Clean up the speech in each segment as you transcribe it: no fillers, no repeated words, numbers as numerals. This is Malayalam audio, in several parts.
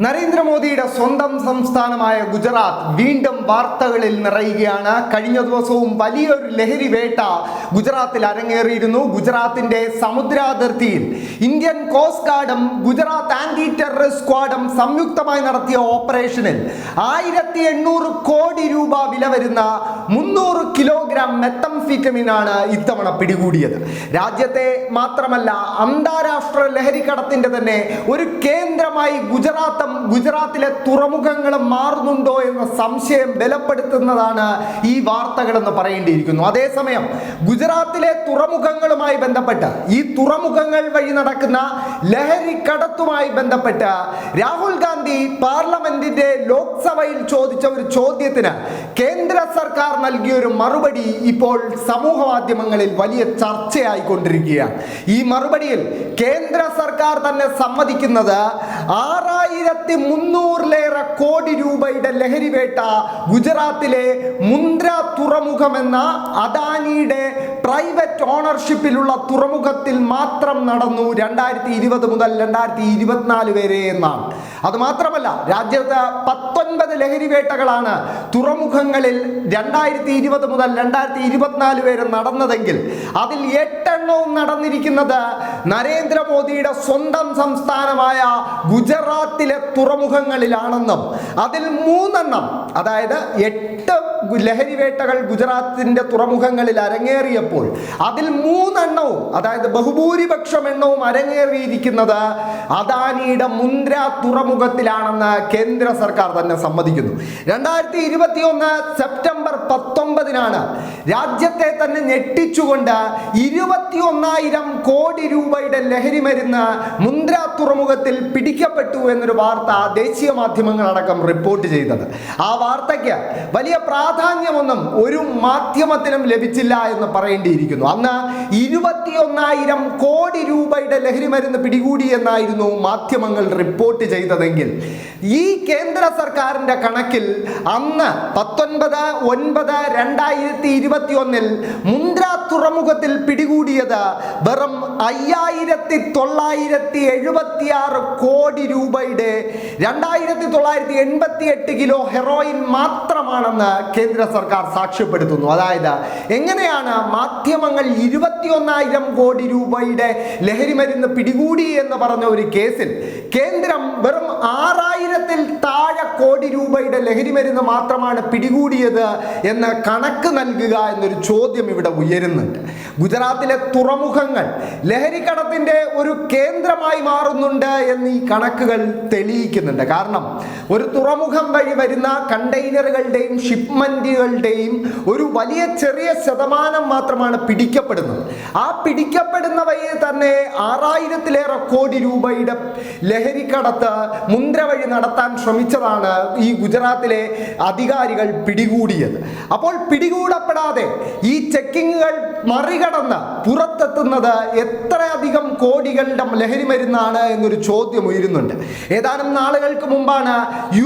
നരേന്ദ്രമോദിയുടെ സ്വന്തം സംസ്ഥാനമായ ഗുജറാത്ത് വീണ്ടും വാർത്തകളിൽ നിറയുകയാണ്. കഴിഞ്ഞ ദിവസവും വലിയൊരു ലഹരി വേട്ട ഗുജറാത്തിൽ അരങ്ങേറിയിരുന്നു. ഗുജറാത്തിന്റെ സമുദ്രാതിർത്തിയിൽ ഇന്ത്യൻ കോസ്റ്റ് ഗാർഡും ഗുജറാത്ത് ആന്റി ടെററിസ്റ്റ് സ്ക്വാഡും സംയുക്തമായി നടത്തിയ ഓപ്പറേഷനിൽ 1800 കോടി രൂപ വില വരുന്ന 300 കിലോഗ്രാം മെത്തംഫിറ്റമിനാണ് ഇത്തവണ പിടികൂടിയത്. രാജ്യത്തെ മാത്രമല്ല അന്താരാഷ്ട്ര ലഹരിക്കടത്തിന്റെ തന്നെ ഒരു കേന്ദ്രമായി ഗുജറാത്തിലെ തുറമുഖങ്ങളും മാറുന്നുണ്ടോ എന്ന സംശയം ബലപ്പെടുത്തുന്നതാണ് ഈ വാർത്തകളെന്ന് പറയേണ്ടിയിരിക്കുന്നു. അതേസമയം ഗുജറാത്തിലെ തുറമുഖങ്ങളുമായി ബന്ധപ്പെട്ട് ഈ തുറമുഖങ്ങൾ വഴി നടക്കുന്ന ലഹരിക്കടത്തുമായി ബന്ധപ്പെട്ട് രാഹുൽ ഗാന്ധി പാർലമെന്റിന്റെ ലോക്സഭയിൽ ചോദിച്ച ഒരു ചോദ്യത്തിന് കേന്ദ്ര സർക്കാർ നൽകിയ ഒരു മറുപടി ഇപ്പോൾ സമൂഹ മാധ്യമങ്ങളിൽ വലിയ ചർച്ചയായിക്കൊണ്ടിരിക്കുകയാണ്. ഈ മറുപടിയിൽ കേന്ദ്ര സർക്കാർ തന്നെ സമ്മതിക്കുന്നത് 6300 കോടി രൂപയുടെ ലഹരിവേട്ട ഗുജറാത്തിലെ മുന്ദ്ര തുറമുഖം എന്ന അദാനിയുടെ പ്രൈവറ്റ് ഓണർഷിപ്പിലുള്ള തുറമുഖത്തിൽ മാത്രം നടന്നു 2020 മുതൽ 2024 വരെ എന്നാണ്. അത് മാത്രമല്ല, രാജ്യത്ത് 19 ലഹരിവേട്ടകളാണ് തുറമുഖങ്ങളിൽ 2020 മുതൽ 2024 വരെ നടന്നതെങ്കിൽ അതിൽ 8 എണ്ണവും നടന്നിരിക്കുന്നത് നരേന്ദ്രമോദിയുടെ സ്വന്തം സംസ്ഥാനമായ ഗുജറാത്തിലെ തുറമുഖങ്ങളിലാണെന്നും അതിൽ 3 എണ്ണം, അതായത് 8 ലഹരിവേട്ടകൾ ഗുജറാത്തിന്റെ തുറമുഖങ്ങളിൽ അരങ്ങേറിയപ്പോൾ അതിൽ 3 എണ്ണവും, അതായത് ബഹുഭൂരിപക്ഷം എണ്ണവും അരങ്ങേറിയിരിക്കുന്നത് അദാനിയുടെ മുന്ദ്ര തുറമുഖത്തിലാണെന്ന് കേന്ദ്ര സർക്കാർ തന്നെ സമ്മതിക്കുന്നു. 2021 സെപ്റ്റംബർ 19 രാജ്യത്തെ തന്നെ ഞെട്ടിച്ചുകൊണ്ട് 21,000 കോടി രൂപയുടെ ലഹരി മരുന്ന് മുന്ദ്ര തുറമുഖത്തിൽ പിടിക്കപ്പെട്ടു എന്നൊരു വാർത്ത ദേശീയ മാധ്യമങ്ങളടക്കം റിപ്പോർട്ട് ചെയ്തത്. ആ വാർത്തയ്ക്ക് വലിയ പ്രാധാന്യമൊന്നും ഒരു മാധ്യമത്തിനും ലഭിച്ചില്ല എന്ന് പറയേണ്ടിയിരിക്കുന്നു. അന്ന് 21,000 കോടി രൂപയുടെ ലഹരി മരുന്ന് പിടികൂടി എന്നായിരുന്നു മാധ്യമങ്ങൾ റിപ്പോർട്ട് ചെയ്തതെങ്കിൽ ഈ കേന്ദ്ര സർക്കാരിന്റെ കണക്കിൽ അന്ന് 19/9/2021 മുന്ദ്ര തുറമുഖത്തിൽ പിടികൂടിയത് വെറും 5,976 കോടി രൂപയുടെ 2,988 കിലോ ഹെറോയിൻ മാത്രമാണെന്ന് കേന്ദ്ര സർക്കാർ സാക്ഷ്യപ്പെടുത്തുന്നു. അതായത് എങ്ങനെയാണ് മാധ്യമങ്ങൾ 21,000 കോടി രൂപയുടെ ലഹരി മരുന്ന് പിടികൂടി എന്ന് പറഞ്ഞ ഒരു കേസിൽ കേന്ദ്രം വെറും 6,000-ൽ താഴെ കോടി രൂപയുടെ ലഹരി മരുന്ന് മാത്രമാണ് പിടികൂടിയത് എന്ന് കണക്ക് നൽകുക എന്നൊരു ചോദ്യം ഇവിടെ ഉയരുന്നുണ്ട്. ഗുജറാത്തിലെ തുറമുഖങ്ങൾ ലഹരിക്കടത്തിന്റെ ഒരു കേന്ദ്രമായി മാറുന്നുണ്ട് എന്ന് ഈ കണക്കുകൾ തെളിയിക്കുന്നുണ്ട്. കാരണം ഒരു തുറമുഖം വഴി വരുന്ന കണ്ടെയ്നറുകളുടെയും ഷിപ്മെന്റുകളുടെയും ഒരു വലിയ ചെറിയ ശതമാനം മാത്രമാണ് പിടിക്കപ്പെടുന്നത്. ആ പിടിക്കപ്പെടുന്നവയെ തന്നെ 6,000-ലേറെ കോടി രൂപയുടെ ലഹരിക്കടത്ത് മുന്ദ്ര വഴി നടത്താൻ ശ്രമിച്ചതാണ് ഈ ഗുജറാത്തിലെ അധികാരികൾ പിടികൂടിയത്. അപ്പോൾ പിടികൂടപ്പെടാതെ ഈ ചെക്കിങ്ങുകൾ മറികടന്ന് പുറത്തെത്തുന്നത് എത്രയധികം കോടികളുടെ ലഹരി മരുന്നാണ് എന്നൊരു ചോദ്യം ഉയരുന്നുണ്ട്. ഏതാനും നാളുകൾക്ക് മുമ്പാണ്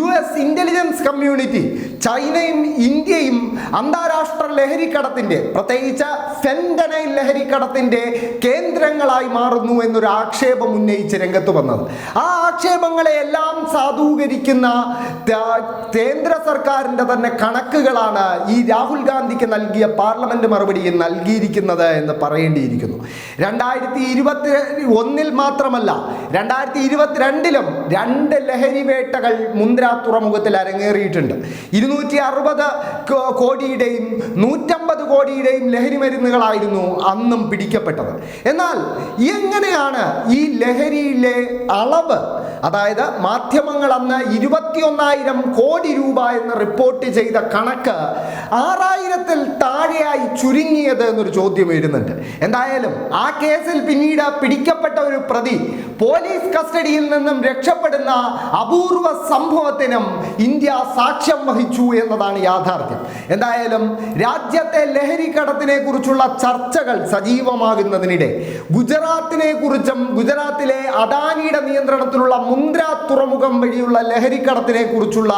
US ഇന്റലിജൻസ് കമ്മ്യൂണിറ്റി ചൈനയും ഇന്ത്യയും അന്താരാഷ്ട്ര ലഹരിക്കടത്തിന്റെ, പ്രത്യേകിച്ച് ഫെന്റനൈൽ ലഹരിക്കടത്തിന്റെ കേന്ദ്രങ്ങളായി മാറുന്നു എന്നൊരു ആക്ഷേപം ഉന്നയിച്ച് രംഗത്ത് വന്നത്. ആ ആക്ഷേപങ്ങളെ എല്ലാം സാധൂകരിക്കുന്ന കേന്ദ്ര സർക്കാരിന്റെ തന്നെ കണക്കുകളാണ് ഈ രാഹുൽ ഗാന്ധിക്ക് നൽകിയ പാർലമെന്റ് മറുപടിയിൽ നൽകിയിരിക്കുന്നത് എന്ന് പറയേണ്ടിയിരിക്കുന്നു. 2021 മാത്രമല്ല 2022 2 ലഹരി വേട്ടകൾ മുന്ദ്ര തുറമുഖത്തിൽ അരങ്ങേറിയിട്ടുണ്ട്. 260 കോടിയുടെയും 150 കോടിയുടെയും ലഹരി മരുന്നുകളായിരുന്നു അന്നും പിടിക്കപ്പെട്ടത്. എന്നാൽ എങ്ങനെയാണ് ഈ ലഹരിയിലെ അളവ്, അതായത് മാധ്യമങ്ങൾ അന്ന് 21,000 കോടി രൂപ എന്ന് റിപ്പോർട്ട് ചെയ്ത കണക്ക് 6,000-ൽ താഴെയായി ചുരുങ്ങിയത് എന്നൊരു ചോദ്യം വരുന്നുണ്ട്. എന്തായാലും ആ കേസിൽ പിന്നീട് പിടിക്കപ്പെട്ട ഒരു പ്രതി പോലീസ് കസ്റ്റഡിയിൽ നിന്നും രക്ഷപ്പെടുന്ന അപൂർവ സംഭവത്തിനും ഇന്ത്യ സാക്ഷ്യം വഹിച്ചു എന്നതാണ് യാഥാർത്ഥ്യം. എന്തായാലും രാജ്യത്തെ ലഹരിക്കടത്തിനെ കുറിച്ചുള്ള ചർച്ചകൾ സജീവമാകുന്നതിനിടെ ഗുജറാത്തിനെ കുറിച്ചും ഗുജറാത്തിലെ അദാനിയുടെ നിയന്ത്രണത്തിലുള്ള മുന്ദ്ര തുറമുഖം വഴിയുള്ള ലഹരിക്കടത്തിനെ കുറിച്ചുള്ള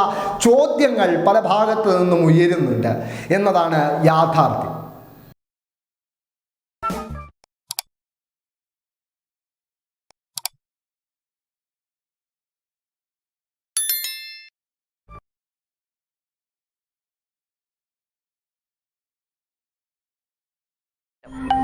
ചോദ്യങ്ങൾ പല ഭാഗത്തു നിന്നും ഉയരുന്നുണ്ട് എന്നതാണ് യാഥാർത്ഥ്യം. you.